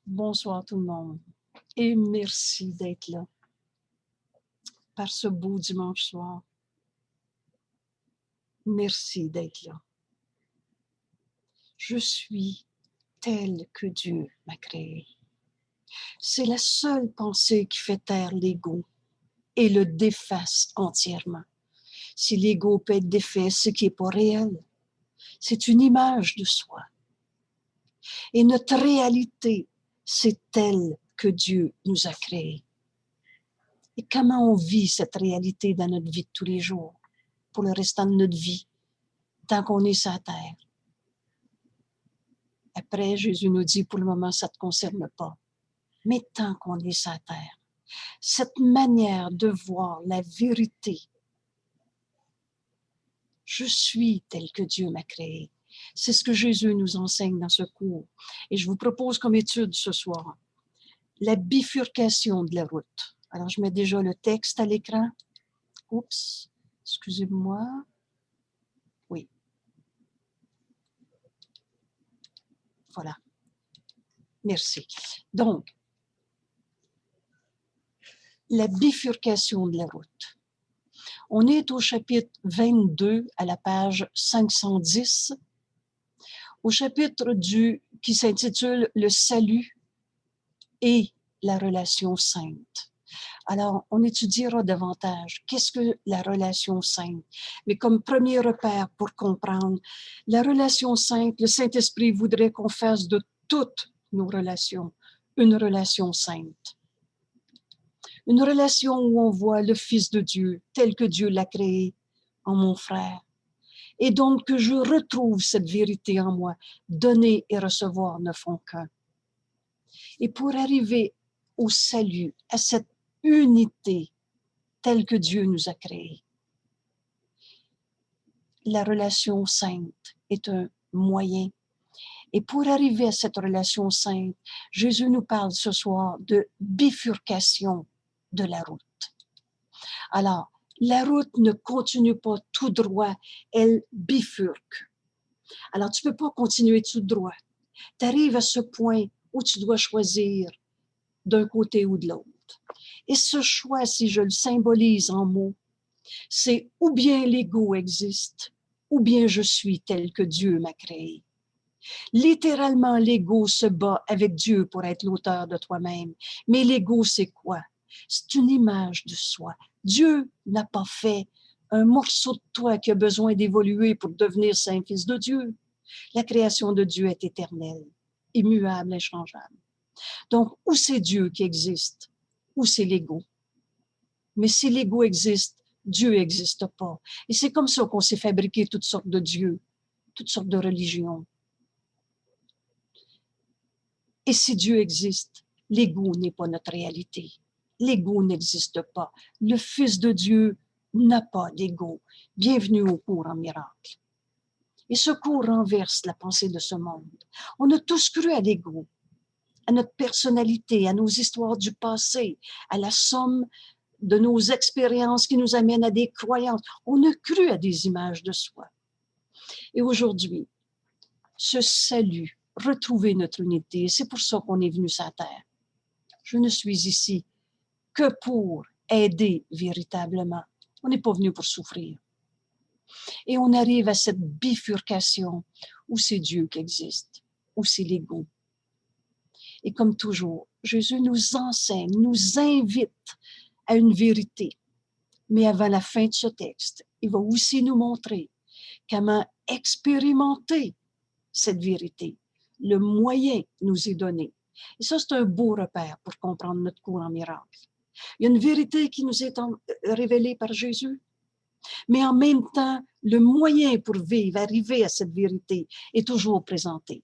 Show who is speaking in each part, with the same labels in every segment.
Speaker 1: Bonsoir tout le monde et merci d'être là par ce beau dimanche soir. Merci d'être là. Je suis tel que Dieu m'a créé. C'est la seule pensée qui fait taire l'ego et le déface entièrement. Si l'ego peut être défait, ce qui n'est pas réel, c'est une image de soi. Et notre réalité, c'est telle que Dieu nous a créée. Et comment on vit cette réalité dans notre vie de tous les jours, pour le restant de notre vie, tant qu'on est sur la terre? Après, Jésus nous dit, pour le moment, ça ne te concerne pas. Mais tant qu'on est sur la terre, cette manière de voir la vérité, je suis tel que Dieu m'a créé. C'est ce que Jésus nous enseigne dans ce cours. Et je vous propose comme étude ce soir, la bifurcation de la route. Alors, je mets déjà le texte à l'écran. Oups, excusez-moi. Oui. Voilà. Merci. Donc, la bifurcation de la route. On est au chapitre 22, à la page 510, au chapitre qui s'intitule « Le salut et la relation sainte ». Alors, on étudiera davantage qu'est-ce que la relation sainte. Mais comme premier repère pour comprendre, la relation sainte, le Saint-Esprit voudrait qu'on fasse de toutes nos relations une relation sainte. Une relation où on voit le Fils de Dieu tel que Dieu l'a créé en mon frère. Et donc que je retrouve cette vérité en moi. Donner et recevoir ne font qu'un. Et pour arriver au salut, à cette unité telle que Dieu nous a créée, la relation sainte est un moyen. Et pour arriver à cette relation sainte, Jésus nous parle ce soir de bifurcation de la route. Alors, la route ne continue pas tout droit, elle bifurque. Alors, tu ne peux pas continuer tout droit. Tu arrives à ce point où tu dois choisir d'un côté ou de l'autre. Et ce choix, si je le symbolise en mots, c'est ou bien l'ego existe, ou bien je suis tel que Dieu m'a créé. Littéralement, l'ego se bat avec Dieu pour être l'auteur de toi-même. Mais l'ego, c'est quoi? C'est une image de soi. Dieu n'a pas fait un morceau de toi qui a besoin d'évoluer pour devenir saint fils de Dieu. La création de Dieu est éternelle, immuable, inchangeable. Donc, ou c'est Dieu qui existe, ou c'est l'ego. Mais si l'ego existe, Dieu n'existe pas. Et c'est comme ça qu'on s'est fabriqué toutes sortes de dieux, toutes sortes de religions. Et si Dieu existe, l'ego n'est pas notre réalité. L'ego n'existe pas. Le Fils de Dieu n'a pas d'ego. Bienvenue au cours en miracle. Et ce cours renverse la pensée de ce monde. On a tous cru à l'ego, à notre personnalité, à nos histoires du passé, à la somme de nos expériences qui nous amènent à des croyances. On a cru à des images de soi. Et aujourd'hui, ce salut, retrouver notre unité, c'est pour ça qu'on est venu sur la terre. Je ne suis ici que pour aider véritablement. On n'est pas venu pour souffrir. Et on arrive à cette bifurcation où c'est Dieu qui existe, où c'est l'ego. Et comme toujours, Jésus nous enseigne, nous invite à une vérité. Mais avant la fin de ce texte, il va aussi nous montrer comment expérimenter cette vérité. Le moyen nous est donné. Et ça, c'est un beau repère pour comprendre notre cours en miracle. Il y a une vérité qui nous est révélée par Jésus, mais en même temps, le moyen pour vivre, arriver à cette vérité, est toujours présenté.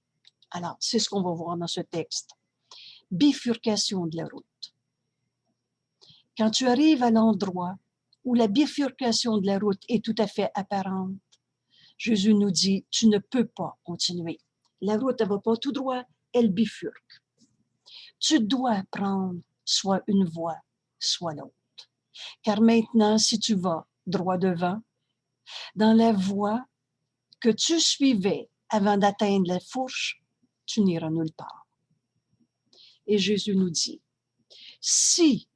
Speaker 1: Alors, c'est ce qu'on va voir dans ce texte. Bifurcation de la route. Quand tu arrives à l'endroit où la bifurcation de la route est tout à fait apparente, Jésus nous dit, tu ne peux pas continuer. La route, elle ne va pas tout droit, elle bifurque. Tu dois prendre soit une voie, soit l'autre. Car maintenant, si tu vas droit devant, dans la voie que tu suivais avant d'atteindre la fourche, tu n'iras nulle part. Et Jésus nous dit, si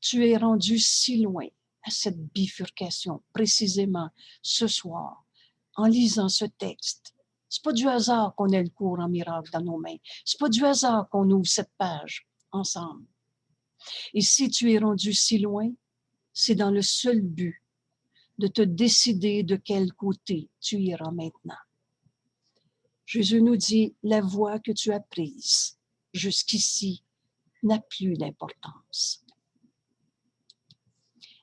Speaker 1: tu es rendu si loin à cette bifurcation, précisément ce soir, en lisant ce texte, c'est pas du hasard qu'on ait le cours en miracle dans nos mains. C'est pas du hasard qu'on ouvre cette page ensemble. Et si tu es rendu si loin, c'est dans le seul but de te décider de quel côté tu iras maintenant. Jésus nous dit, la voie que tu as prise jusqu'ici n'a plus d'importance.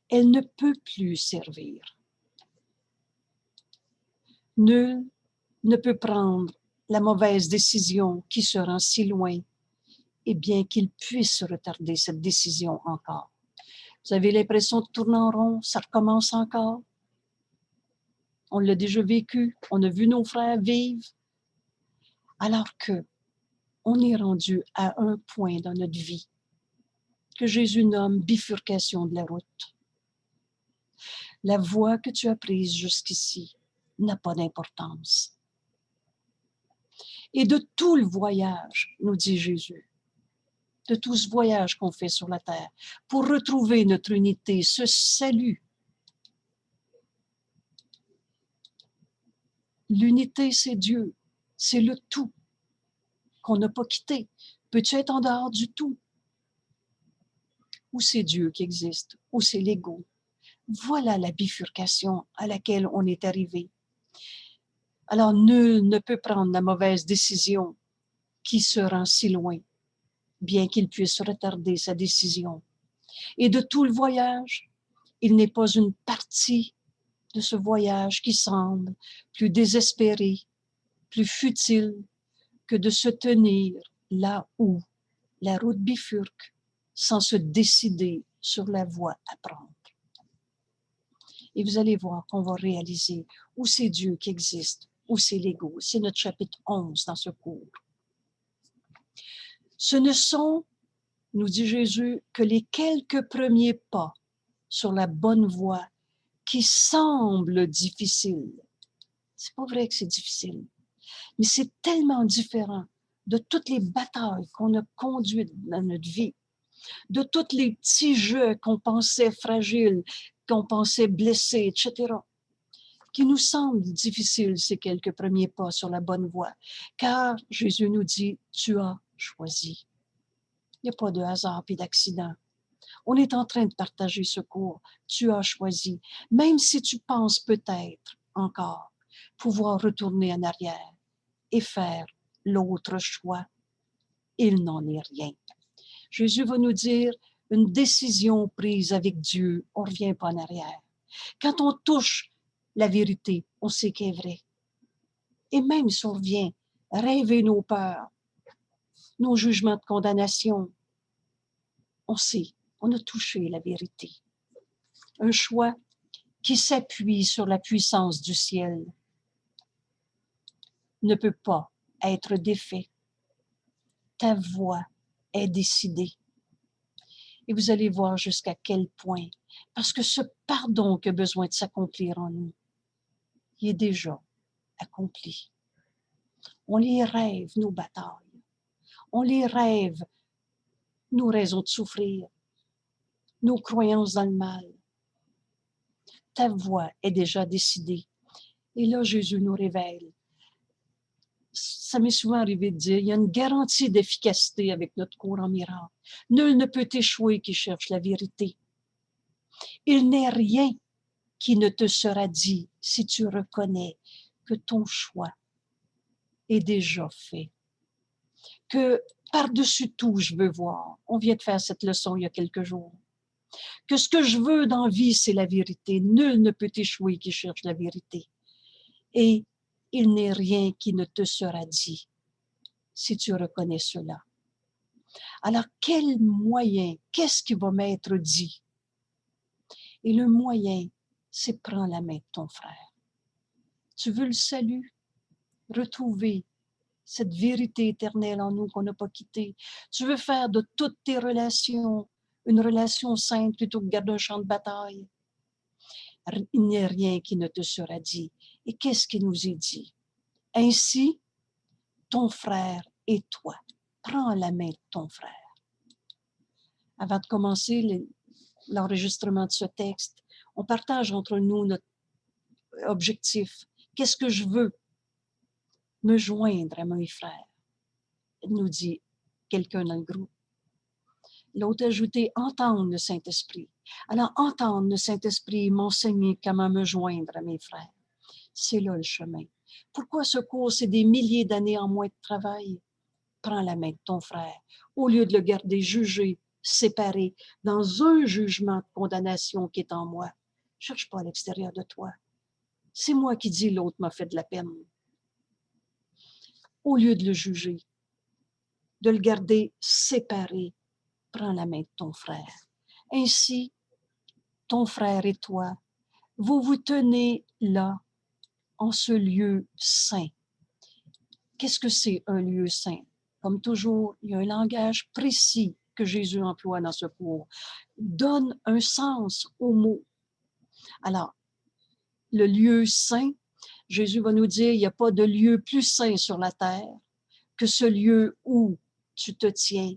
Speaker 1: Elle ne peut plus servir. Nul ne peut prendre la mauvaise décision qui se rend si loin, et bien qu'il puisse retarder cette décision encore. Vous avez l'impression de tourner en rond, ça recommence encore. On l'a déjà vécu, on a vu nos frères vivre, alors que on est rendu à un point dans notre vie que Jésus nomme bifurcation de la route. La voie que tu as prise jusqu'ici n'a pas d'importance. Et de tout le voyage, nous dit Jésus, de tout ce voyage qu'on fait sur la terre, pour retrouver notre unité, ce salut. L'unité, c'est Dieu, c'est le tout qu'on n'a pas quitté. Peux-tu être en dehors du tout? Ou c'est Dieu qui existe, ou c'est l'ego. Voilà la bifurcation à laquelle on est arrivé. Alors, nul ne peut prendre la mauvaise décision qui se rend si loin, bien qu'il puisse retarder sa décision. Et de tout le voyage, il n'est pas une partie de ce voyage qui semble plus désespéré, plus futile que de se tenir là où la route bifurque sans se décider sur la voie à prendre. Et vous allez voir qu'on va réaliser où c'est Dieu qui existe, où c'est l'ego. C'est notre chapitre 11 dans ce cours. Ce ne sont, nous dit Jésus, que les quelques premiers pas sur la bonne voie qui semblent difficiles. C'est pas vrai que c'est difficile, mais c'est tellement différent de toutes les batailles qu'on a conduites dans notre vie, de tous les petits jeux qu'on pensait fragiles, qu'on pensait blessés, etc., qui nous semblent difficiles ces quelques premiers pas sur la bonne voie. Car Jésus nous dit, tu as choisi. Il n'y a pas de hasard et d'accident. On est en train de partager ce cours. Tu as choisi. Même si tu penses peut-être encore pouvoir retourner en arrière et faire l'autre choix, il n'en est rien. Jésus va nous dire, une décision prise avec Dieu, on ne revient pas en arrière. Quand on touche la vérité, on sait qu'elle est vraie. Et même si on revient rêver nos peurs, nos jugements de condamnation, on sait, on a touché la vérité. Un choix qui s'appuie sur la puissance du ciel ne peut pas être défait. Ta voix est décidée. Et vous allez voir jusqu'à quel point, parce que ce pardon qui a besoin de s'accomplir en nous, il est déjà accompli. On les rêve, nos batailles. On les rêve, nos raisons de souffrir, nos croyances dans le mal. Ta voix est déjà décidée. Et là, Jésus nous révèle. Ça m'est souvent arrivé de dire, il y a une garantie d'efficacité avec notre cours en miracle. Nul ne peut échouer qui cherche la vérité. Il n'est rien qui ne te sera dit si tu reconnais que ton choix est déjà fait. Que par-dessus tout, je veux voir. On vient de faire cette leçon il y a quelques jours. Que ce que je veux dans la vie, c'est la vérité. Nul ne peut échouer qui cherche la vérité. Et il n'est rien qui ne te sera dit si tu reconnais cela. Alors, quel moyen, qu'est-ce qui va m'être dit? Et le moyen, c'est prendre la main de ton frère. Tu veux le salut? Retrouver cette vérité éternelle en nous qu'on n'a pas quittée. Tu veux faire de toutes tes relations une relation sainte plutôt que de garder un champ de bataille. Il n'y a rien qui ne te sera dit. Et qu'est-ce qui nous est dit? Ainsi, ton frère et toi, prends la main de ton frère. Avant de commencer l'enregistrement de ce texte, on partage entre nous notre objectif. Qu'est-ce que je veux? Me joindre à mes frères, nous dit quelqu'un dans le groupe. L'autre a ajouté, entendre le Saint-Esprit. Alors, entendre le Saint-Esprit m'enseigner comment me joindre à mes frères. C'est là le chemin. Pourquoi ce cours, c'est des milliers d'années en moins de travail? Prends la main de ton frère. Au lieu de le garder jugé, séparé, dans un jugement de condamnation qui est en moi, cherche pas à l'extérieur de toi. C'est moi qui dis l'autre m'a fait de la peine. Au lieu de le juger, de le garder séparé, prends la main de ton frère. Ainsi, ton frère et toi, vous vous tenez là, en ce lieu saint. Qu'est-ce que c'est un lieu saint? Comme toujours, il y a un langage précis que Jésus emploie dans ce cours. Donne un sens au mot. Alors, le lieu saint, Jésus va nous dire, il n'y a pas de lieu plus saint sur la terre que ce lieu où tu te tiens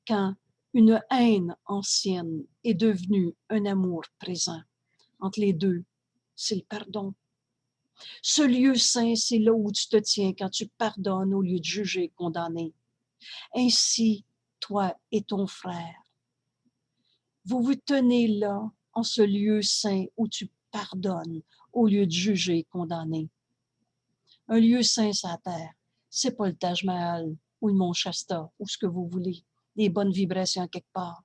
Speaker 1: quand une haine ancienne est devenue un amour présent. Entre les deux, c'est le pardon. Ce lieu saint, c'est là où tu te tiens quand tu pardonnes au lieu de juger et condamner. Ainsi, toi et ton frère, vous vous tenez là, en ce lieu saint où tu pardonnes au lieu de juger et condamner. Un lieu saint sur la terre, c'est pas le Taj Mahal ou le Mont Shasta ou ce que vous voulez, des bonnes vibrations quelque part.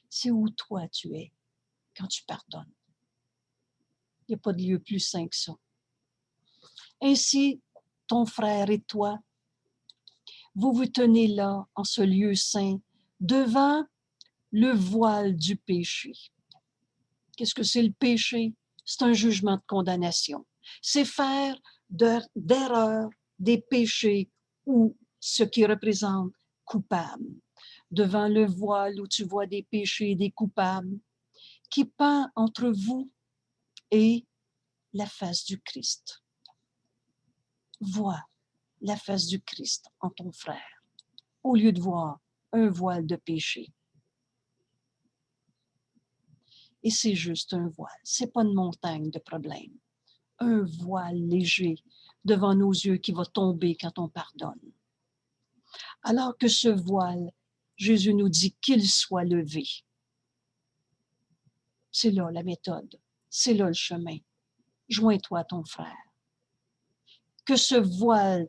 Speaker 1: C'est où toi tu es quand tu pardonnes. Il n'y a pas de lieu plus saint que ça. Ainsi, ton frère et toi, vous vous tenez là, en ce lieu saint, devant le voile du péché. Qu'est-ce que c'est le péché? C'est un jugement de condamnation. C'est faire d'erreurs des péchés ou ce qui représente coupable. Devant le voile où tu vois des péchés et des coupables, qui pend entre vous et la face du Christ. Vois la face du Christ en ton frère, au lieu de voir un voile de péché. Et c'est juste un voile, c'est pas une montagne de problèmes. Un voile léger devant nos yeux qui va tomber quand on pardonne. Alors que ce voile, Jésus nous dit qu'il soit levé. C'est là la méthode, c'est là le chemin. Joins-toi à ton frère. Que ce voile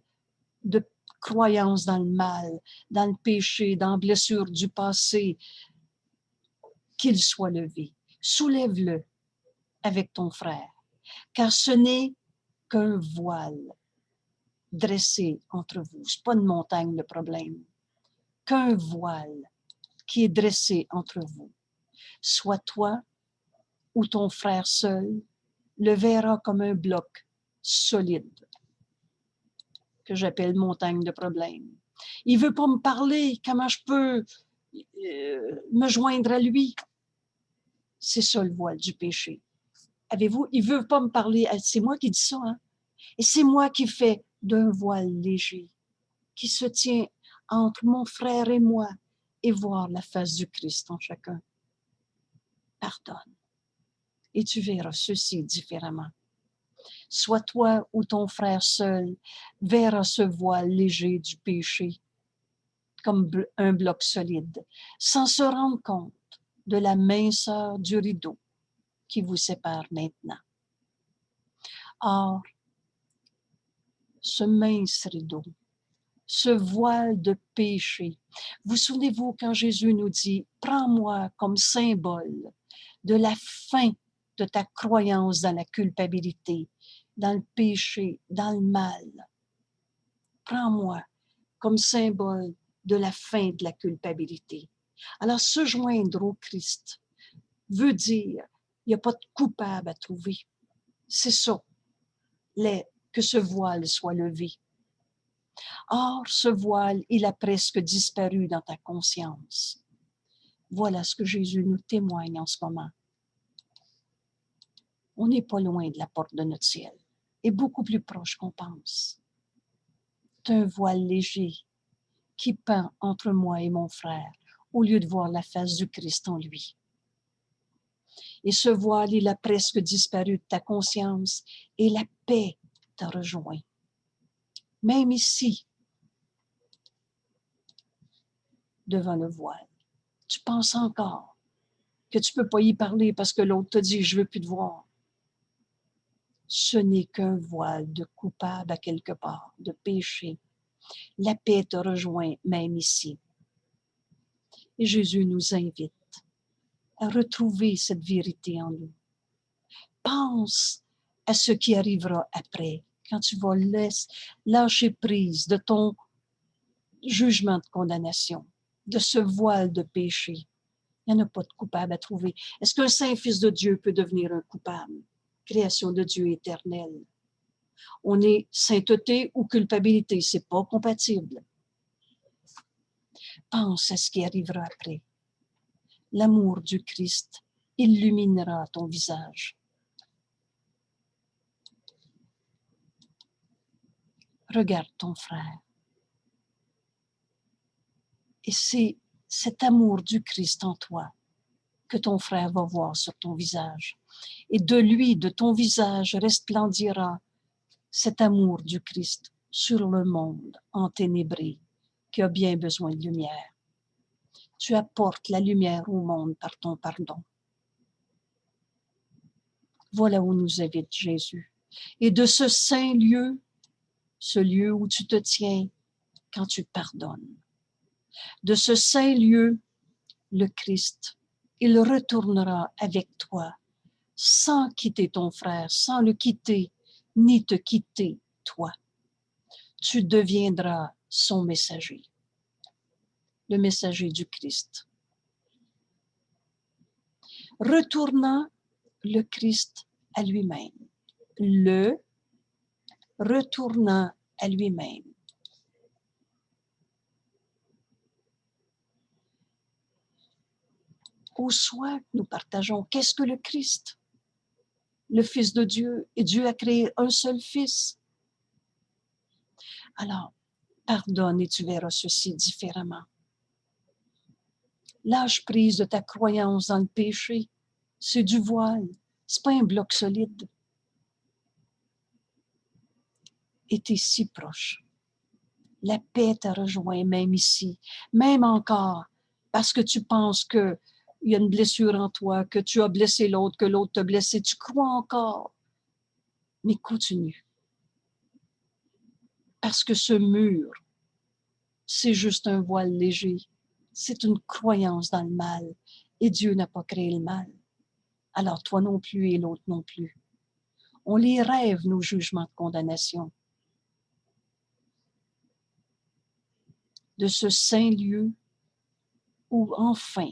Speaker 1: de croyance dans le mal, dans le péché, dans la blessure du passé, qu'il soit levé. Soulève-le avec ton frère, car ce n'est qu'un voile dressé entre vous. Ce n'est pas une montagne de problèmes, qu'un voile qui est dressé entre vous. Soit toi ou ton frère seul le verra comme un bloc solide, que j'appelle montagne de problèmes. Il ne veut pas me parler, comment je peux me joindre à lui? C'est ça le voile du péché. Avez-vous, il ne veut pas me parler, c'est moi qui dis ça, hein? Et c'est moi qui fais d'un voile léger, qui se tient entre mon frère et moi, et voir la face du Christ en chacun. Pardonne. Et tu verras ceci différemment. Soit toi ou ton frère seul verra ce voile léger du péché comme un bloc solide, sans se rendre compte de la minceur du rideau qui vous sépare maintenant. Or, ce mince rideau, ce voile de péché, vous souvenez-vous quand Jésus nous dit « Prends-moi comme symbole de la fin de ta croyance dans la culpabilité, dans le péché, dans le mal. Prends-moi comme symbole de la fin de la culpabilité. » Alors, se joindre au Christ veut dire, il n'y a pas de coupable à trouver. C'est ça, que ce voile soit levé. Or, ce voile, il a presque disparu dans ta conscience. Voilà ce que Jésus nous témoigne en ce moment. On n'est pas loin de la porte de notre ciel, et beaucoup plus proche qu'on pense. C'est un voile léger qui pend entre moi et mon frère, au lieu de voir la face du Christ en lui. Et ce voile, il a presque disparu de ta conscience et la paix t'a rejoint. Même ici, devant le voile, tu penses encore que tu ne peux pas y parler parce que l'autre te dit « je ne veux plus te voir ». Ce n'est qu'un voile de coupable à quelque part, de péché. La paix te rejoint même ici. Et Jésus nous invite à retrouver cette vérité en nous. Pense à ce qui arrivera après, quand tu vas lâcher prise de ton jugement de condamnation, de ce voile de péché. Il n'y en a pas de coupable à trouver. Est-ce qu'un saint fils de Dieu peut devenir un coupable? Création de Dieu éternel. On est sainteté ou culpabilité, c'est pas compatible. Pense à ce qui arrivera après. L'amour du Christ illuminera ton visage. Regarde ton frère. Et c'est cet amour du Christ en toi que ton frère va voir sur ton visage. Et de lui, de ton visage, resplendira cet amour du Christ sur le monde enténébré qui a bien besoin de lumière. Tu apportes la lumière au monde par ton pardon. Voilà où nous invite Jésus. Et de ce saint lieu, ce lieu où tu te tiens quand tu pardonnes, de ce saint lieu, le Christ, il retournera avec toi sans quitter ton frère, sans le quitter, ni te quitter toi. Tu deviendras son messager, le messager du Christ. Retournant le Christ à lui-même, le retournant à lui-même. Au soi que nous partageons, qu'est-ce que le Christ? Le Fils de Dieu, et Dieu a créé un seul Fils. Alors, pardonne et tu verras ceci différemment. Lâche prise de ta croyance dans le péché. C'est du voile, c'est pas un bloc solide. Et t'es si proche. La paix t'a rejoint même ici, même encore, parce que tu penses qu'il y a une blessure en toi, que tu as blessé l'autre, que l'autre t'a blessé. Tu crois encore, mais continue. Parce que ce mur, c'est juste un voile léger. C'est une croyance dans le mal. Et Dieu n'a pas créé le mal. Alors toi non plus et l'autre non plus. On les rêve, nos jugements de condamnation. De ce saint lieu où enfin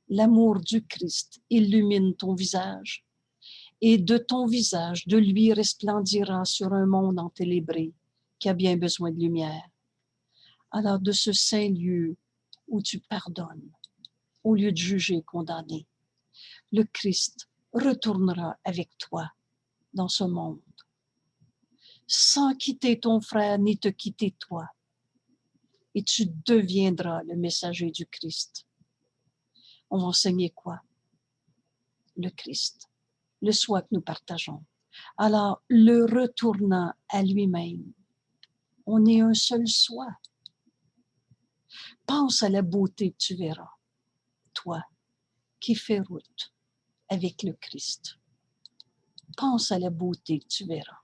Speaker 1: l'amour du Christ illumine ton visage et de ton visage, de lui resplendira sur un monde enténébré qui a bien besoin de lumière. Alors de ce saint lieu où tu pardonnes, au lieu de juger et condamner, le Christ retournera avec toi dans ce monde, sans quitter ton frère ni te quitter toi. Et tu deviendras le messager du Christ. On va enseigner quoi? Le Christ, le soi que nous partageons. Alors, le retournant à lui-même, on est un seul soi. Pense à la beauté que tu verras, toi, qui fais route avec le Christ. Pense à la beauté que tu verras.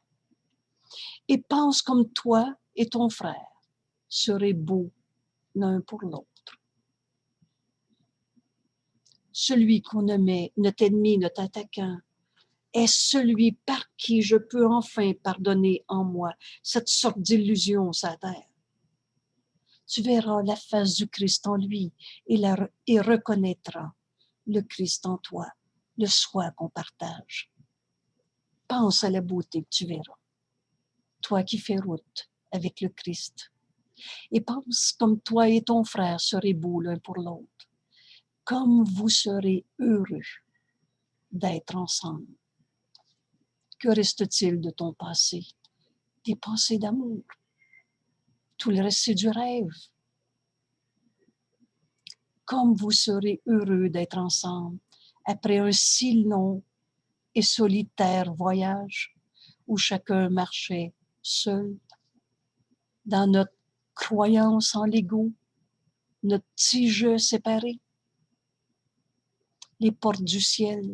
Speaker 1: Et pense comme toi et ton frère seraient beaux l'un pour l'autre. Celui qu'on nommait notre ennemi, notre attaquant, est celui par qui je peux enfin pardonner en moi cette sorte d'illusion sur la terre. Tu verras la face du Christ en lui et reconnaîtras le Christ en toi, le soi qu'on partage. Pense à la beauté que tu verras, toi qui fais route avec le Christ. Et pense comme toi et ton frère serez beaux l'un pour l'autre, comme vous serez heureux d'être ensemble. Que reste-t-il de ton passé? Des pensées d'amour. Tout le reste, c'est du rêve. comme vous serez heureux d'être ensemble après un si long et solitaire voyage où chacun marchait seul dans notre croyance en l'ego, notre petit jeu séparé. Les portes du ciel,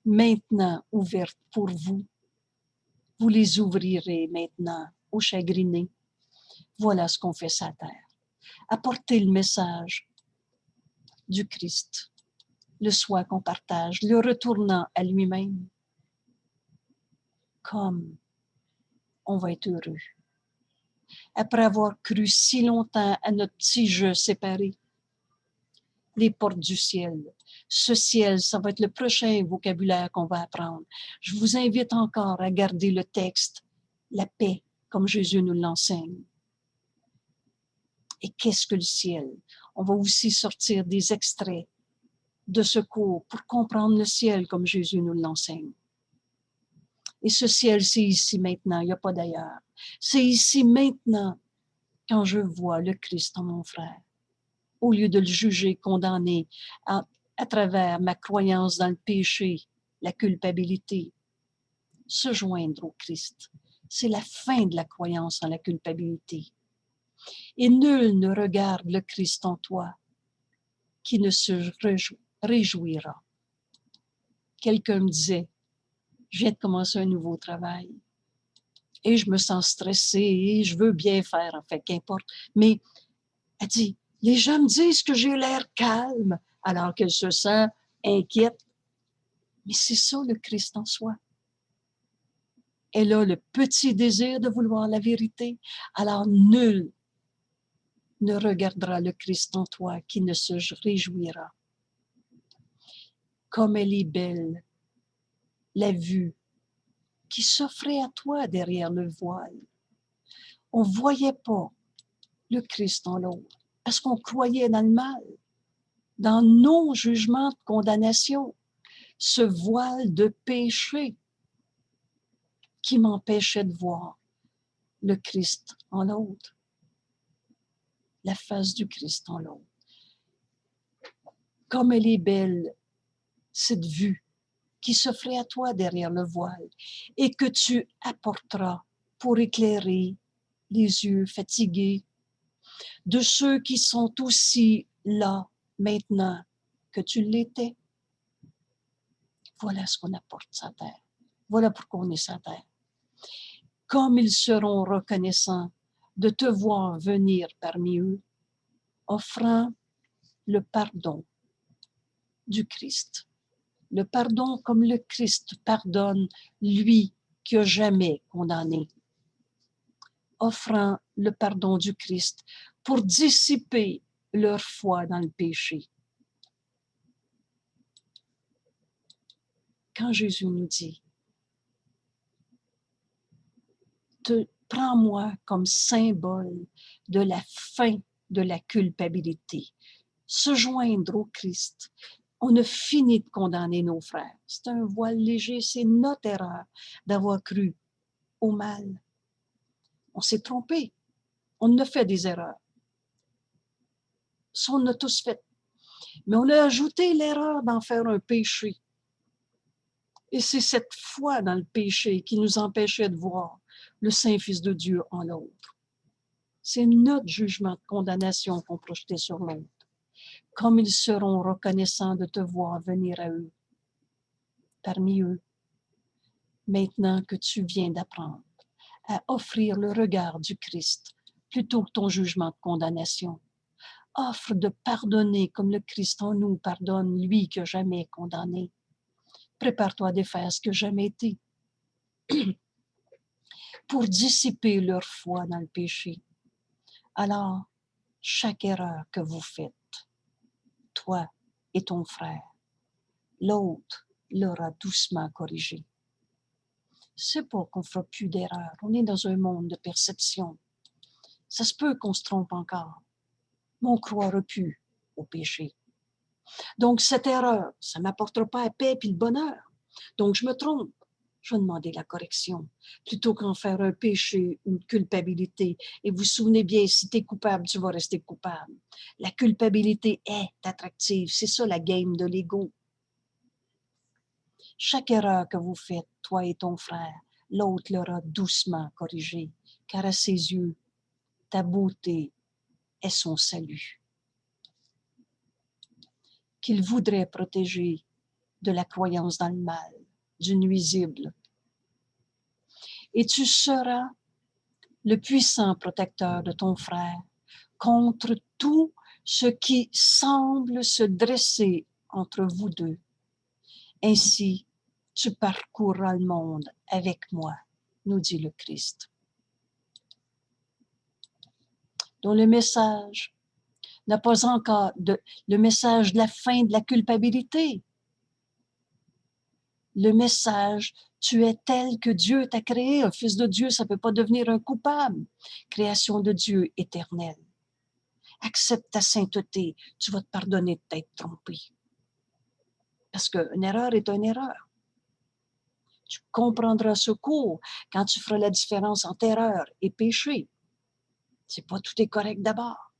Speaker 1: maintenant ouvertes pour vous, vous les ouvrirez maintenant aux chagrinés. Voilà ce qu'on fait sur la terre. Apporter le message du Christ, le soi qu'on partage, le retournant à lui-même. Comme on va être heureux. Après avoir cru si longtemps à notre petit jeu séparé, les portes du ciel. Ce ciel, ça va être le prochain vocabulaire qu'on va apprendre. Je vous invite encore à garder le texte, la paix, comme Jésus nous l'enseigne. Et qu'est-ce que le ciel? On va aussi sortir des extraits de ce cours pour comprendre le ciel comme Jésus nous l'enseigne. Et ce ciel, c'est ici maintenant, il n'y a pas d'ailleurs. C'est ici maintenant quand je vois le Christ en mon frère. Au lieu de le juger, condamner à travers ma croyance dans le péché, la culpabilité, se joindre au Christ. C'est la fin de la croyance en la culpabilité. Et nul ne regarde le Christ en toi qui ne se réjouira. Quelqu'un me disait, je viens de commencer un nouveau travail et je me sens stressée et je veux bien faire, en fait, qu'importe. Mais elle dit, les gens me disent que j'ai l'air calme alors qu'elle se sent inquiète. Mais c'est ça le Christ en soi. Elle a le petit désir de vouloir la vérité. Alors nul ne regardera le Christ en toi qui ne se réjouira. Comme elle est belle, la vue qui s'offrait à toi derrière le voile. On ne voyait pas le Christ en l'autre parce qu'on croyait dans le mal, dans nos jugements de condamnation, ce voile de péché qui m'empêchait de voir le Christ en l'autre, la face du Christ en l'autre. Comme elle est belle, cette vue qui s'offrait à toi derrière le voile et que tu apporteras pour éclairer les yeux fatigués de ceux qui sont aussi là maintenant que tu l'étais. Voilà ce qu'on apporte sur terre. Voilà pourquoi on est sur terre. Comme ils seront reconnaissants de te voir venir parmi eux, offrant le pardon du Christ. Le pardon comme le Christ pardonne, lui qui n'a jamais condamné. Offrant le pardon du Christ pour dissiper leur foi dans le péché. Quand Jésus nous dit, prends-moi comme symbole de la fin de la culpabilité, se joindre au Christ. On a fini de condamner nos frères. C'est un voile léger, c'est notre erreur d'avoir cru au mal. On s'est trompé. On a fait des erreurs. Ça, on a tous fait. Mais on a ajouté l'erreur d'en faire un péché. Et c'est cette foi dans le péché qui nous empêchait de voir le Saint-Fils de Dieu en l'autre. C'est notre jugement de condamnation qu'on projetait sur l'autre. Comme ils seront reconnaissants de te voir venir à eux, parmi eux, maintenant que tu viens d'apprendre à offrir le regard du Christ plutôt que ton jugement de condamnation. Offre de pardonner comme le Christ en nous pardonne, lui qui n'a jamais condamné. Prépare-toi à défaire ce que jamais été pour dissiper leur foi dans le péché. Alors, chaque erreur que vous faites, toi et ton frère, l'autre l'aura doucement corrigé. C'est pas qu'on ne fera plus d'erreurs. On est dans un monde de perception. Ça se peut qu'on se trompe encore, mais on ne croira plus au péché. Donc, cette erreur, ça ne m'apportera pas la paix et le bonheur. Donc, je me trompe. Je vais demander la correction, plutôt qu'en faire un péché, une culpabilité. Et vous vous souvenez bien, si tu es coupable, tu vas rester coupable. La culpabilité est attractive. C'est ça la game de l'ego. Chaque erreur que vous faites, toi et ton frère, l'autre l'aura doucement corrigée, car à ses yeux, ta beauté est son salut. Qu'il voudrait protéger de la croyance dans le mal, du nuisible. Et tu seras le puissant protecteur de ton frère contre tout ce qui semble se dresser entre vous deux. Ainsi, tu parcourras le monde avec moi, nous dit le Christ. Donc le message n'a pas encore le message de la fin de la culpabilité. Le message, tu es tel que Dieu t'a créé. Un fils de Dieu, ça ne peut pas devenir un coupable. Création de Dieu éternelle. Accepte ta sainteté, tu vas te pardonner de t'être trompé. Parce qu'une erreur est une erreur. Tu comprendras ce cours quand tu feras la différence entre erreur et péché. C'est pas tout est correct d'abord.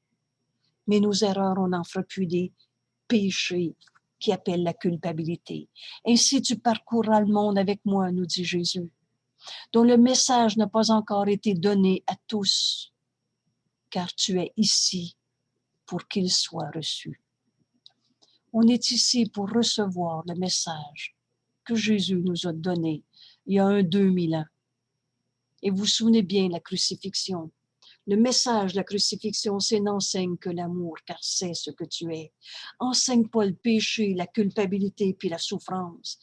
Speaker 1: Mais nos erreurs, on n'en fera plus des péchés qui appellent la culpabilité. Ainsi tu parcourras le monde avec moi, nous dit Jésus, dont le message n'a pas encore été donné à tous, car tu es ici pour qu'il soit reçu. On est ici pour recevoir le message que Jésus nous a donné il y a 2000 ans. Et vous vous souvenez bien la crucifixion. Le message de la crucifixion, c'est n'enseigne que l'amour, car c'est ce que tu es. Enseigne pas le péché, la culpabilité, puis la souffrance.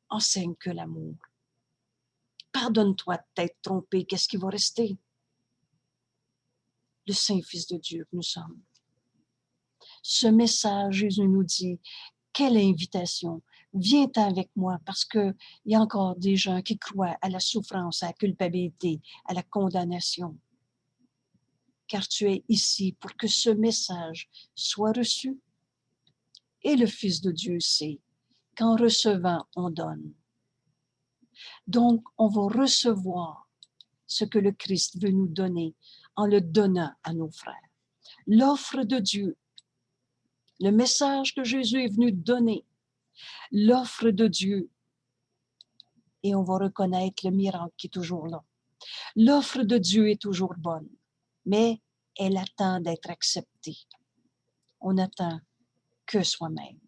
Speaker 1: Enseigne que l'amour. Pardonne-toi de t'être trompé. Qu'est-ce qui va rester? Le Saint-Fils de Dieu que nous sommes. Ce message, Jésus nous dit, quelle invitation! Viens-t'en avec moi, parce qu'il y a encore des gens qui croient à la souffrance, à la culpabilité, à la condamnation. Car tu es ici pour que ce message soit reçu. Et le Fils de Dieu sait qu'en recevant, on donne. Donc, on va recevoir ce que le Christ veut nous donner en le donnant à nos frères. L'offre de Dieu, le message que Jésus est venu donner, l'offre de Dieu, et on va reconnaître le miracle qui est toujours là. L'offre de Dieu est toujours bonne, mais elle attend d'être acceptée. On attend que soi-même.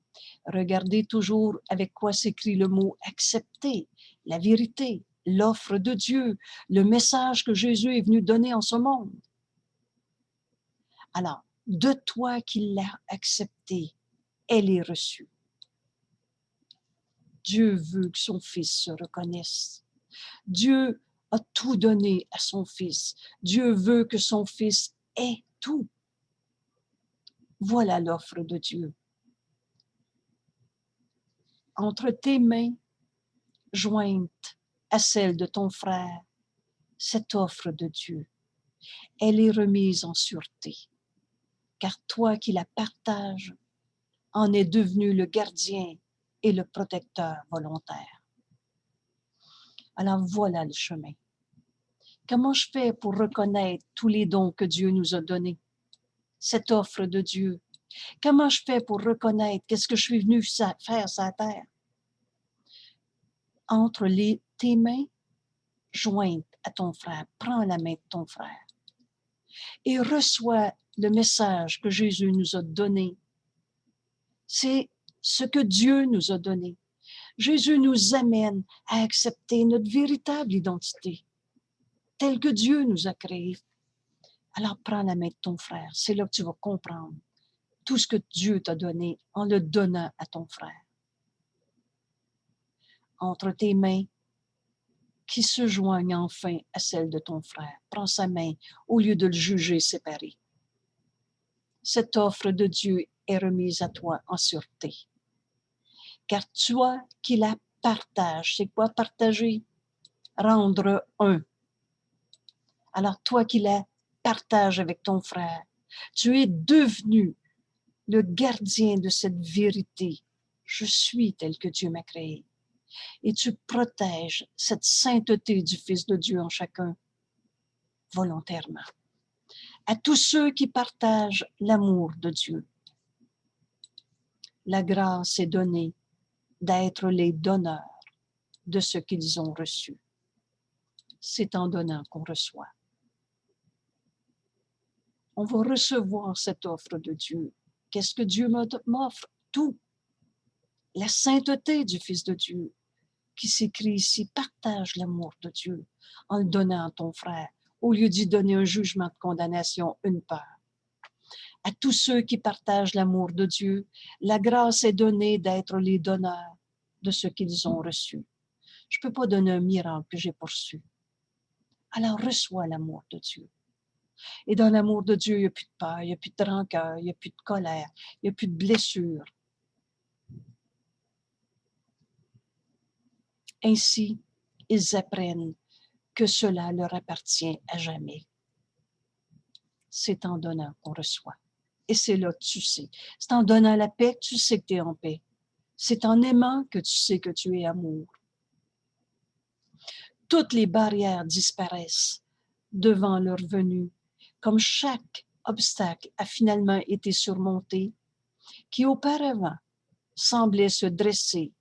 Speaker 1: Regardez toujours avec quoi s'écrit le mot « accepter », la vérité, l'offre de Dieu, le message que Jésus est venu donner en ce monde. Alors, de toi qui l'as accepté, elle est reçue. Dieu veut que son Fils se reconnaisse. Dieu a tout donné à son Fils. Dieu veut que son Fils ait tout. Voilà l'offre de Dieu. Entre tes mains, jointes à celle de ton frère, cette offre de Dieu, elle est remise en sûreté, car toi qui la partages en es devenu le gardien et le protecteur volontaire. Alors voilà le chemin. Comment je fais pour reconnaître tous les dons que Dieu nous a donnés, cette offre de Dieu? Comment je fais pour reconnaître qu'est-ce que je suis venu faire sur la terre? Entre tes mains jointes à ton frère, prends la main de ton frère et reçois le message que Jésus nous a donné. C'est ce que Dieu nous a donné. Jésus nous amène à accepter notre véritable identité, telle que Dieu nous a créée. Alors prends la main de ton frère, c'est là que tu vas comprendre tout ce que Dieu t'a donné en le donnant à ton frère. Entre tes mains qui se joignent enfin à celle de ton frère, prends sa main au lieu de le juger séparé. Cette offre de Dieu est remise à toi en sûreté. Car toi qui la partages, c'est quoi partager? Rendre un. Alors toi qui la partages avec ton frère, tu es devenu le gardien de cette vérité. Je suis tel que Dieu m'a créé. Et tu protèges cette sainteté du Fils de Dieu en chacun, volontairement. À tous ceux qui partagent l'amour de Dieu, la grâce est donnée d'être les donneurs de ce qu'ils ont reçu. C'est en donnant qu'on reçoit. On va recevoir cette offre de Dieu. Qu'est-ce que Dieu m'offre? Tout. La sainteté du Fils de Dieu, qui s'écrit ici, partage l'amour de Dieu en le donnant à ton frère, au lieu d'y donner un jugement de condamnation, une peur. À tous ceux qui partagent l'amour de Dieu, la grâce est donnée d'être les donneurs de ce qu'ils ont reçu. Je ne peux pas donner un miracle que j'ai reçu. Alors reçois l'amour de Dieu. Et dans l'amour de Dieu, il n'y a plus de peur, il n'y a plus de rancœur, il n'y a plus de colère, il n'y a plus de blessure. Ainsi, ils apprennent que cela leur appartient à jamais. C'est en donnant qu'on reçoit. Et c'est là que tu sais. C'est en donnant la paix que tu sais que tu es en paix. C'est en aimant que tu sais que tu es amour. Toutes les barrières disparaissent devant leur venue, comme chaque obstacle a finalement été surmonté, qui auparavant semblait se dresser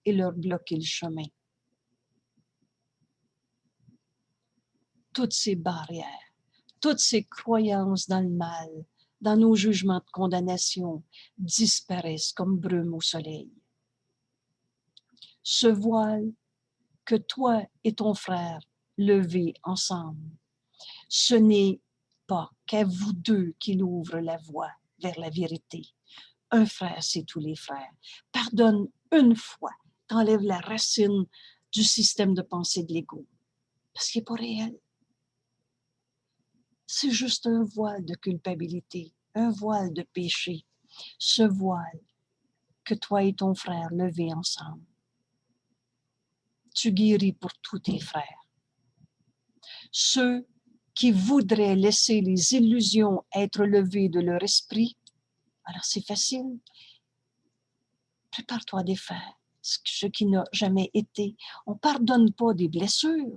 Speaker 1: et leur bloquer le chemin. Toutes ces barrières, toutes ces croyances dans le mal, dans nos jugements de condamnation, disparaissent comme brume au soleil. Ce voile que toi et ton frère levez ensemble, ce n'est pas qu'à vous deux qu'il ouvre la voie vers la vérité. Un frère, c'est tous les frères. Pardonne une fois, t'enlèves la racine du système de pensée de l'ego, parce qu'il n'est pas réel. C'est juste un voile de culpabilité, un voile de péché. Ce voile que toi et ton frère levez ensemble. Tu guéris pour tous tes frères. Ceux qui voudraient laisser les illusions être levées de leur esprit, alors c'est facile. Prépare-toi à défaire ce qui n'a jamais été. On ne pardonne pas des blessures.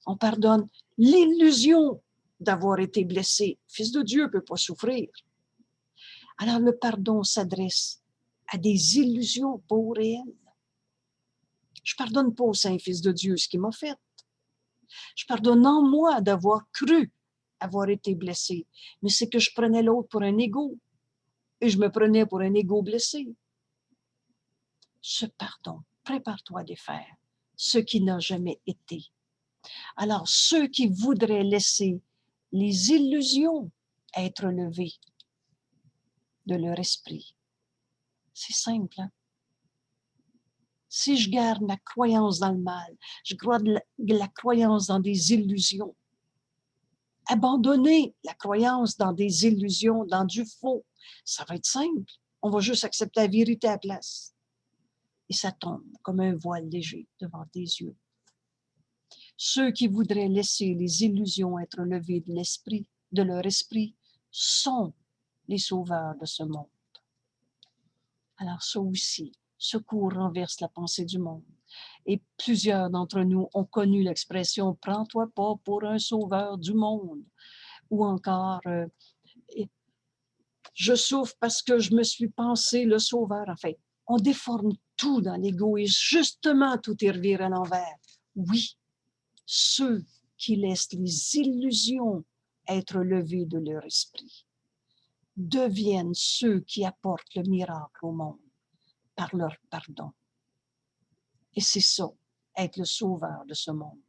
Speaker 1: On pardonne l'illusion d'avoir été blessé. Le Fils de Dieu ne peut pas souffrir. Alors le pardon s'adresse à des illusions pas réelles. Je ne pardonne pas au Saint-Fils de Dieu ce qu'il m'a fait. Je pardonne en moi d'avoir cru avoir été blessé, mais c'est que je prenais l'autre pour un égo et je me prenais pour un égo blessé. Ce pardon, prépare-toi à défaire ce qui n'a jamais été. Alors, ceux qui voudraient laisser les illusions être levées de leur esprit, c'est simple, hein? Si je garde ma croyance dans le mal, je garde la croyance dans des illusions, abandonner la croyance dans des illusions, dans du faux, ça va être simple. On va juste accepter la vérité à la place. Et ça tombe comme un voile léger devant tes yeux. Ceux qui voudraient laisser les illusions être levées de l'esprit, de leur esprit, sont les sauveurs de ce monde. Alors ça aussi, secours renverse la pensée du monde. Et plusieurs d'entre nous ont connu l'expression « prends-toi pas pour un sauveur du monde » ou encore « je souffre parce que je me suis pensé le sauveur ». Enfin, on déforme tout dans l'ego et justement tout est reviré à l'envers. Oui, ceux qui laissent les illusions être levées de leur esprit deviennent ceux qui apportent le miracle au monde par leur pardon. Et c'est ça, être le sauveur de ce monde,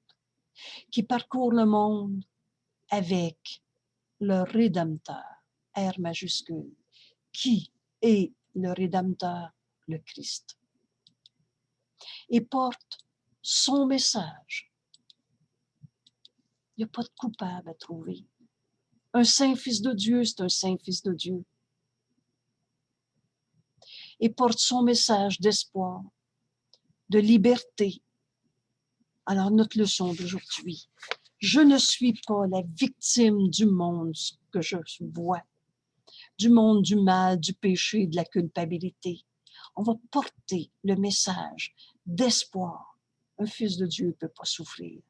Speaker 1: qui parcourt le monde avec le Rédempteur, R majuscule, qui est le Rédempteur, le Christ, et porte son message. Il n'y a pas de coupable à trouver. Un saint fils de Dieu, c'est un saint fils de Dieu. Et porte son message d'espoir, de liberté. Alors, notre leçon d'aujourd'hui, je ne suis pas la victime du monde que je vois, du monde du mal, du péché, de la culpabilité. On va porter le message d'espoir. Un fils de Dieu ne peut pas souffrir.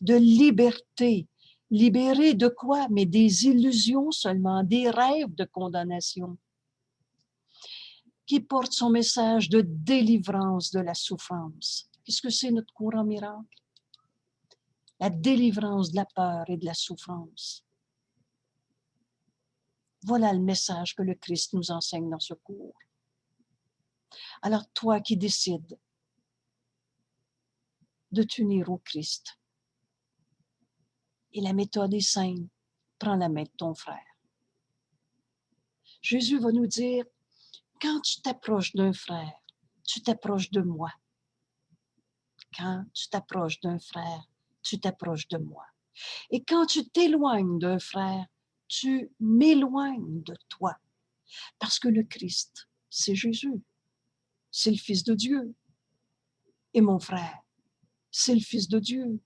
Speaker 1: De liberté. Libéré de quoi? Mais des illusions seulement, des rêves de condamnation. Qui porte son message de délivrance de la souffrance. Qu'est-ce que c'est notre courant miracle? La délivrance de la peur et de la souffrance. Voilà le message que le Christ nous enseigne dans ce cours. Alors toi qui décides de t'unir au Christ, et la méthode est simple, prends la main de ton frère. Jésus va nous dire, quand tu t'approches d'un frère, tu t'approches de moi. Quand tu t'approches d'un frère, tu t'approches de moi. Et quand tu t'éloignes d'un frère, tu m'éloignes de toi. Parce que le Christ, c'est Jésus. C'est le Fils de Dieu. Et mon frère, c'est le Fils de Dieu.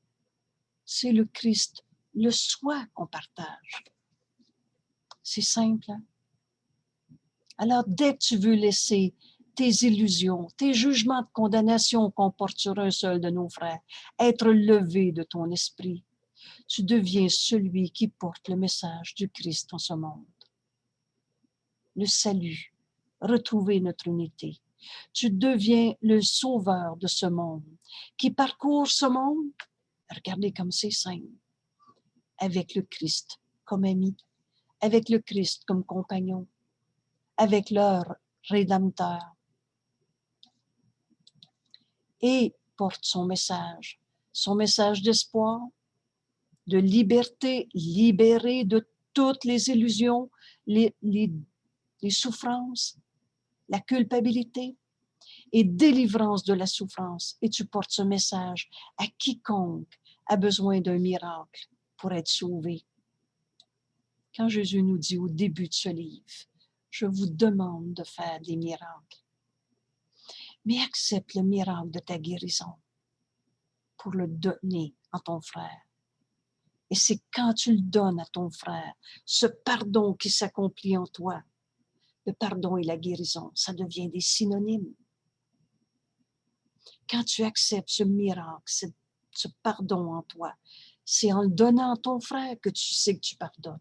Speaker 1: C'est le Christ, le soi qu'on partage. C'est simple, hein? Alors, dès que tu veux laisser tes illusions, tes jugements de condamnation qu'on porte sur un seul de nos frères, être levé de ton esprit, tu deviens celui qui porte le message du Christ en ce monde. Le salut, retrouver notre unité. Tu deviens le sauveur de ce monde, qui parcourt ce monde, regardez comme c'est simple, avec le Christ comme ami, avec le Christ comme compagnon, avec leur Rédempteur, et porte son message d'espoir, de liberté, libéré de toutes les illusions, les souffrances, la culpabilité et délivrance de la souffrance. Et tu portes ce message à quiconque a besoin d'un miracle pour être sauvé. Quand Jésus nous dit au début de ce livre, je vous demande de faire des miracles, mais accepte le miracle de ta guérison pour le donner à ton frère. Et c'est quand tu le donnes à ton frère, ce pardon qui s'accomplit en toi, le pardon et la guérison, ça devient des synonymes. Quand tu acceptes ce miracle, ce pardon en toi, c'est en le donnant à ton frère que tu sais que tu pardonnes.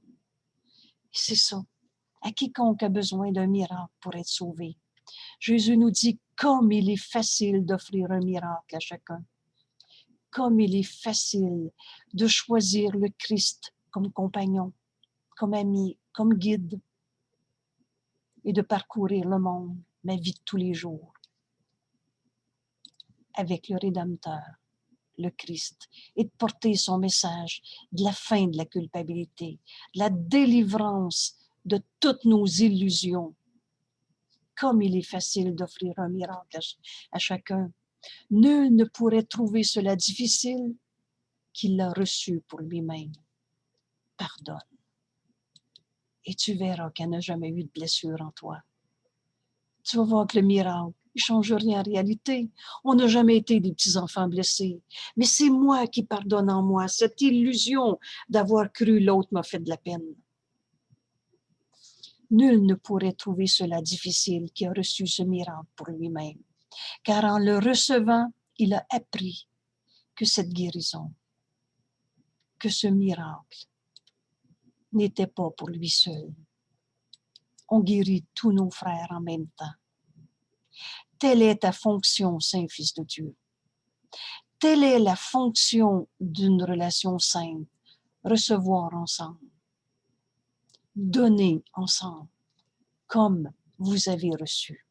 Speaker 1: Et c'est ça. À quiconque a besoin d'un miracle pour être sauvé. Jésus nous dit comme il est facile d'offrir un miracle à chacun. Comme il est facile de choisir le Christ comme compagnon, comme ami, comme guide, et de parcourir le monde, ma vie de tous les jours, avec le Rédempteur, le Christ, et de porter son message de la fin de la culpabilité, de la délivrance de toutes nos illusions. Comme il est facile d'offrir un miracle à chacun. Nul ne pourrait trouver cela difficile qu'il l'a reçu pour lui-même. Pardonne. Et tu verras qu'il n'y a jamais eu de blessure en toi. Tu vas voir que le miracle, il ne change rien en réalité. On n'a jamais été des petits-enfants blessés. Mais c'est moi qui pardonne en moi. Cette illusion d'avoir cru l'autre m'a fait de la peine. Nul ne pourrait trouver cela difficile qui a reçu ce miracle pour lui-même. Car en le recevant, il a appris que cette guérison, que ce miracle n'était pas pour lui seul. On guérit tous nos frères en même temps. Telle est ta fonction, Saint-Fils de Dieu. Telle est la fonction d'une relation sainte. Recevoir ensemble. Donner ensemble, comme vous avez reçu.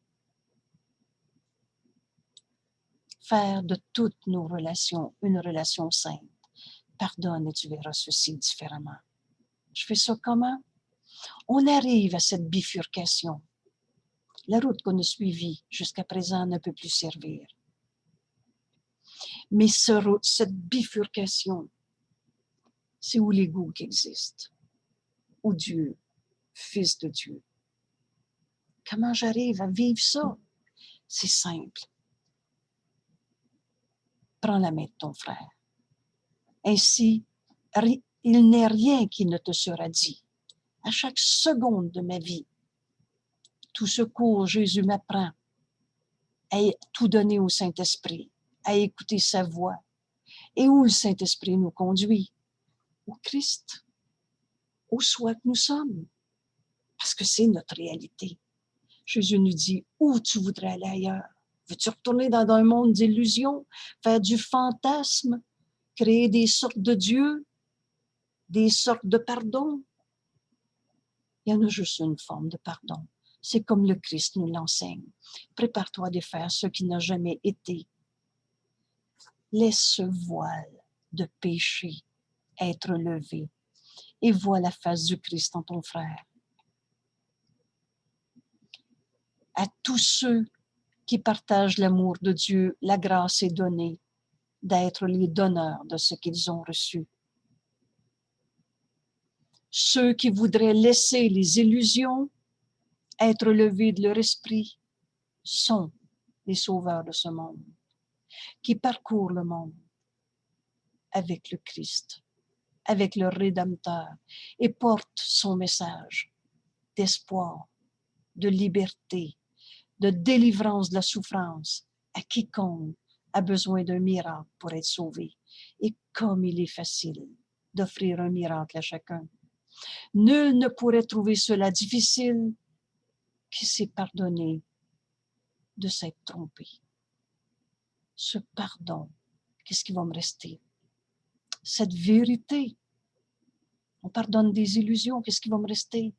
Speaker 1: Faire de toutes nos relations une relation sainte. Pardonne et tu verras ceci différemment. Je fais ça comment? On arrive à cette bifurcation. La route qu'on a suivie jusqu'à présent ne peut plus servir. Mais cette bifurcation, c'est où l'ego qui existe, où Dieu, Fils de Dieu. Comment j'arrive à vivre ça? C'est simple. Prends la main de ton frère. Ainsi, il n'est rien qui ne te sera dit. À chaque seconde de ma vie, tout ce cours, Jésus m'apprend à tout donner au Saint-Esprit, à écouter sa voix. Et où le Saint-Esprit nous conduit? Au Christ, au soi que nous sommes, parce que c'est notre réalité. Jésus nous dit, où tu voudrais aller ailleurs? Veux-tu retourner dans un monde d'illusions, faire du fantasme, créer des sortes de dieux, des sortes de pardon? Il y en a juste une forme de pardon. C'est comme le Christ nous l'enseigne. Prépare-toi de faire ce qui n'a jamais été. Laisse ce voile de péché être levé et vois la face du Christ en ton frère. À tous ceux qui partagent l'amour de Dieu, la grâce est donnée d'être les donneurs de ce qu'ils ont reçu. Ceux qui voudraient laisser les illusions être levées de leur esprit sont les sauveurs de ce monde, qui parcourent le monde avec le Christ, avec le Rédempteur, et portent son message d'espoir, de liberté, de délivrance de la souffrance à quiconque a besoin d'un miracle pour être sauvé. Et comme il est facile d'offrir un miracle à chacun. Nul ne pourrait trouver cela difficile qui s'est pardonné de s'être trompé. Ce pardon, qu'est-ce qui va me rester? Cette vérité. On pardonne des illusions, qu'est-ce qui va me rester?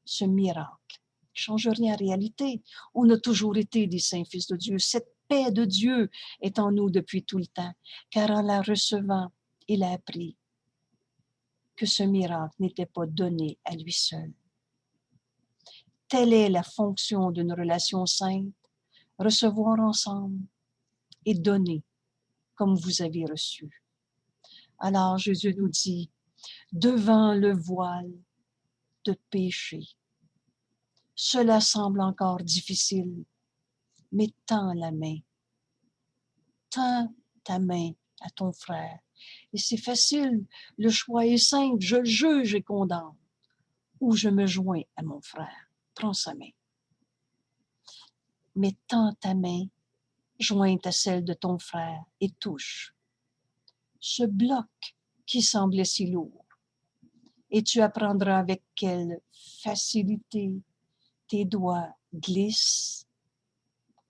Speaker 1: Ce miracle. Il ne change rien en réalité. On a toujours été des saints fils de Dieu. Cette paix de Dieu est en nous depuis tout le temps, car en la recevant, il a appris que ce miracle n'était pas donné à lui seul. Telle est la fonction d'une relation sainte, recevoir ensemble et donner comme vous avez reçu. Alors Jésus nous dit, devant le voile de péché, cela semble encore difficile, mais tends la main. Tends ta main à ton frère. Et c'est facile, le choix est simple, je le juge et condamne. Ou je me joins à mon frère, prends sa main. Mais tends ta main, jointe à celle de ton frère et touche ce bloc qui semblait si lourd. Et tu apprendras avec quelle facilité tes doigts glissent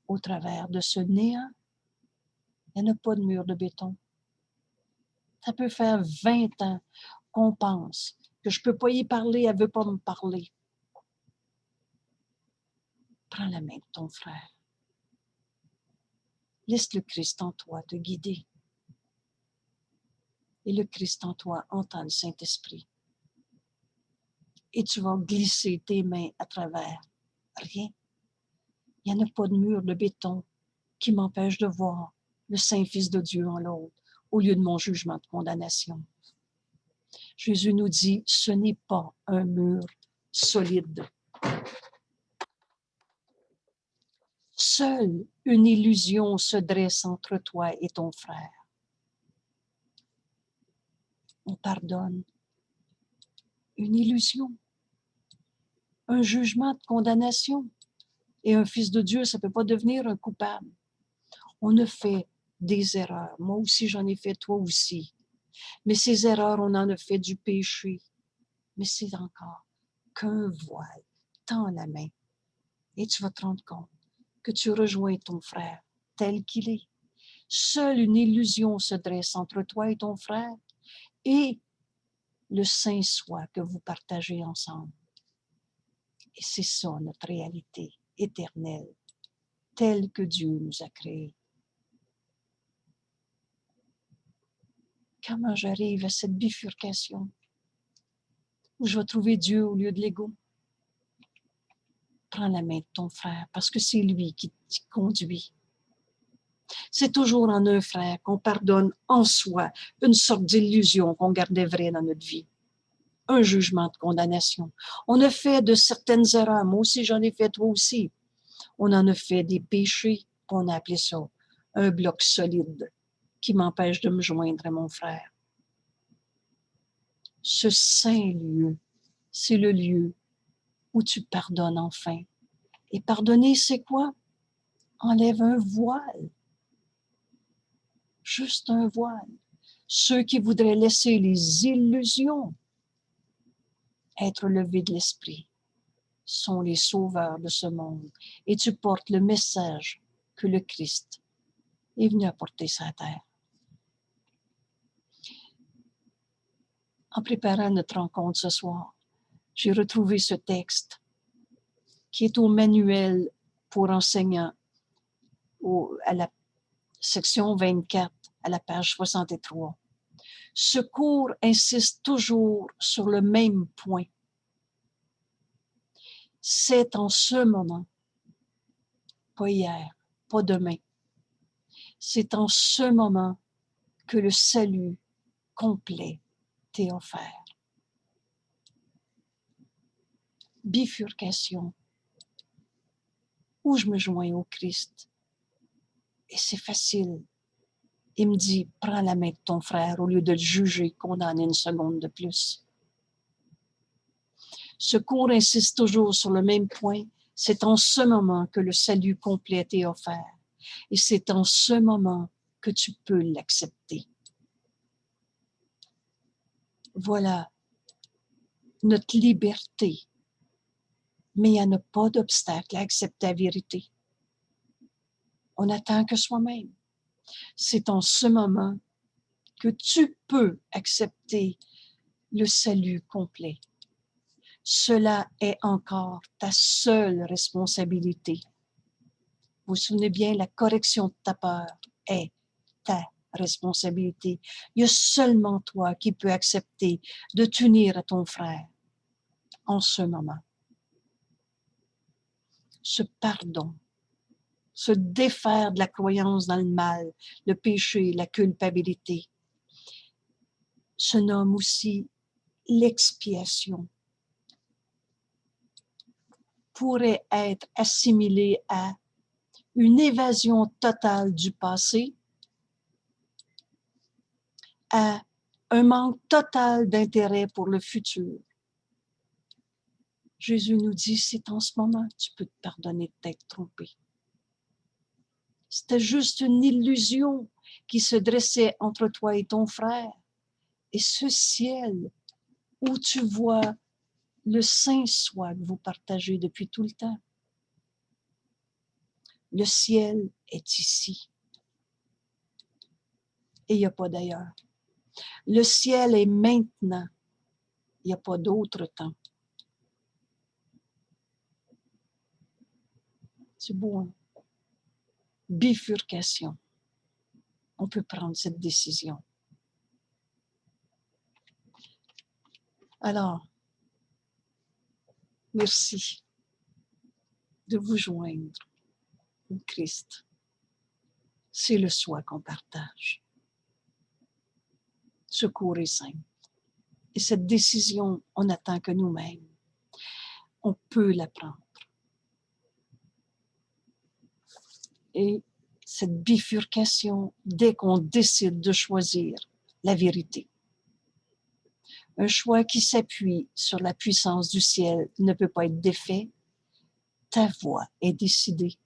Speaker 1: au travers de ce néant. Il n'y en a pas de mur de béton. Ça peut faire 20 ans qu'on pense que je ne peux pas y parler, elle ne veut pas me parler. Prends la main de ton frère. Laisse le Christ en toi te guider. Et le Christ en toi entend le Saint-Esprit. Et tu vas glisser tes mains à travers rien. Il n'y en a pas de mur de béton qui m'empêche de voir le Saint-Fils de Dieu en l'autre, au lieu de mon jugement de condamnation. Jésus nous dit, ce n'est pas un mur solide. Seule une illusion se dresse entre toi et ton frère. On pardonne une illusion, un jugement de condamnation. Et un fils de Dieu, ça ne peut pas devenir un coupable. On a fait des erreurs. Moi aussi, j'en ai fait, toi aussi. Mais ces erreurs, on en a fait du péché. Mais c'est encore qu'un voile. Tends la main et tu vas te rendre compte que tu rejoins ton frère tel qu'il est. Seule une illusion se dresse entre toi et ton frère et le saint soi que vous partagez ensemble. Et c'est ça notre réalité éternelle, telle que Dieu nous a créés. Comment j'arrive à cette bifurcation où je vais trouver Dieu au lieu de l'ego? Prends la main de ton frère parce que c'est lui qui te conduit. C'est toujours en un frère qu'on pardonne en soi une sorte d'illusion qu'on gardait vraie dans notre vie. Un jugement de condamnation. On a fait de certaines erreurs. Moi aussi, j'en ai fait, toi aussi. On en a fait des péchés. On a appelé ça un bloc solide qui m'empêche de me joindre à mon frère. Ce saint lieu, c'est le lieu où tu pardonnes enfin. Et pardonner, c'est quoi? enlève un voile, juste un voile. Ceux qui voudraient laisser les illusions être levées de l'esprit sont les sauveurs de ce monde. Et tu portes le message que le Christ est venu apporter sur la terre. En préparant notre rencontre ce soir, j'ai retrouvé ce texte qui est au manuel pour enseignants à la section 24, à la page 63. Ce cours insiste toujours sur le même point. C'est en ce moment, pas hier, pas demain, c'est en ce moment que le salut complet t'est offert. Bifurcation, où je me joins au Christ. Et c'est facile. Il me dit, prends la main de ton frère au lieu de le juger, condamner une seconde de plus. Ce cours insiste toujours sur le même point. C'est en ce moment que le salut complet est offert. Et c'est en ce moment que tu peux l'accepter. Voilà notre liberté. Mais il n'y en a pas d'obstacle à accepter la vérité. On n'attend que soi-même. C'est en ce moment que tu peux accepter le salut complet. Cela est encore ta seule responsabilité. Vous vous souvenez bien, la correction de ta peur est ta responsabilité. Il y a seulement toi qui peux accepter de t'unir à ton frère en ce moment. Ce pardon, se défaire de la croyance dans le mal, le péché, la culpabilité, se nomme aussi l'expiation. Pourrait être assimilé à une évasion totale du passé, à un manque total d'intérêt pour le futur. Jésus nous dit, c'est en ce moment que tu peux te pardonner de t'être trompé. C'était juste une illusion qui se dressait entre toi et ton frère. Et ce ciel où tu vois le saint soi que vous partagez depuis tout le temps. Le ciel est ici. Et il n'y a pas d'ailleurs. Le ciel est maintenant. Il n'y a pas d'autre temps. C'est beau, hein? Bifurcation. On peut prendre cette décision. Alors, merci de vous joindre au Christ. C'est le soi qu'on partage. Ce cours est simple. Et cette décision, on n'attend que nous-mêmes. On peut la prendre. Et cette bifurcation, dès qu'on décide de choisir la vérité. Un choix qui s'appuie sur la puissance du ciel ne peut pas être défait. Ta voix est décidée.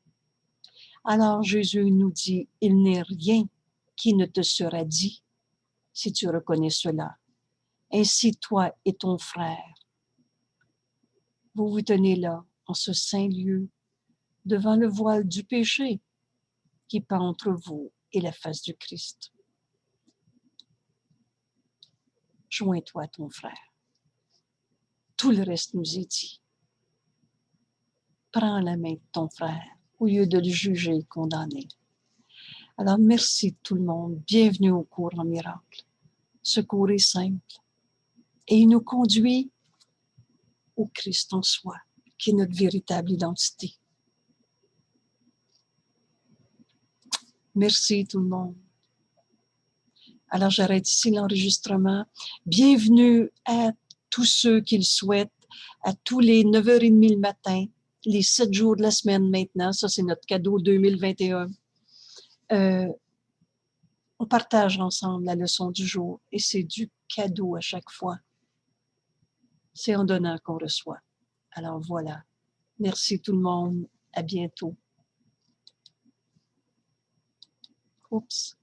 Speaker 1: Alors Jésus nous dit, il n'est rien qui ne te sera dit si tu reconnais cela. Ainsi toi et ton frère, vous vous tenez là, en ce saint lieu, devant le voile du péché qui pend entre vous et la face du Christ. Joins-toi à ton frère. Tout le reste nous est dit. Prends la main de ton frère au lieu de le juger et condamner. Alors merci tout le monde. Bienvenue au cours en miracle. Ce cours est simple et il nous conduit au Christ en soi, qui est notre véritable identité. Merci tout le monde. Alors j'arrête ici l'enregistrement. Bienvenue à tous ceux qui le souhaitent, à tous les 9h30 le matin, les 7 jours de la semaine maintenant. Ça, c'est notre cadeau 2021. On partage ensemble la leçon du jour et c'est du cadeau à chaque fois. C'est en donnant qu'on reçoit. Alors voilà. Merci tout le monde. À bientôt. Oups.